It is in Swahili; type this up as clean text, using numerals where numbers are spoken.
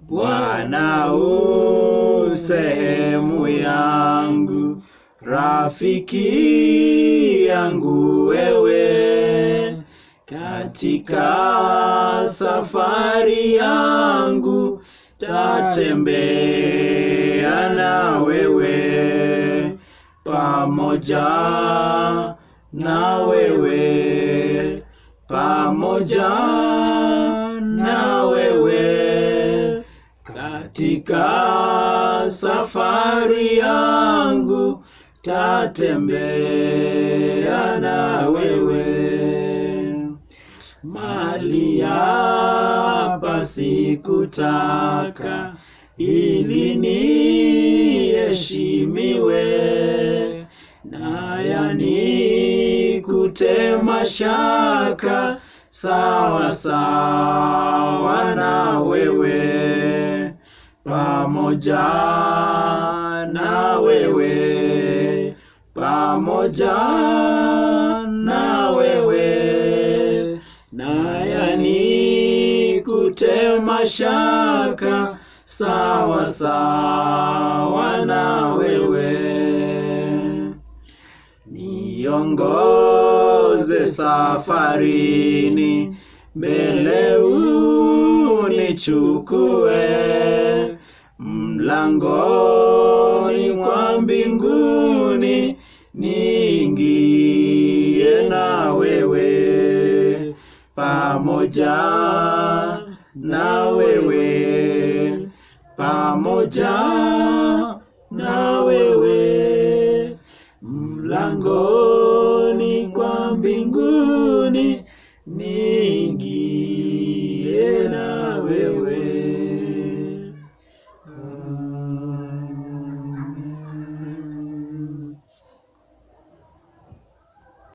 Bwana u sehemu yangu, rafiki yangu wewe, katika safari yangu tatembea na wewe, pamoja na wewe, pamoja na wewe, katika safari yangu tatembea na wewe. Mali hapa sikutaka ili niheshimiwe, na yanikute mashaka sawa sawa na wewe, pamoja na wewe, pamoja na wewe, na yanikute mashaka sawa sawa na wewe. Niongoze safarini, mbele unichukue, mlangoni mwa mbinguni niingie na wewe, pamoja na wewe, pamoja na wewe, mlangoni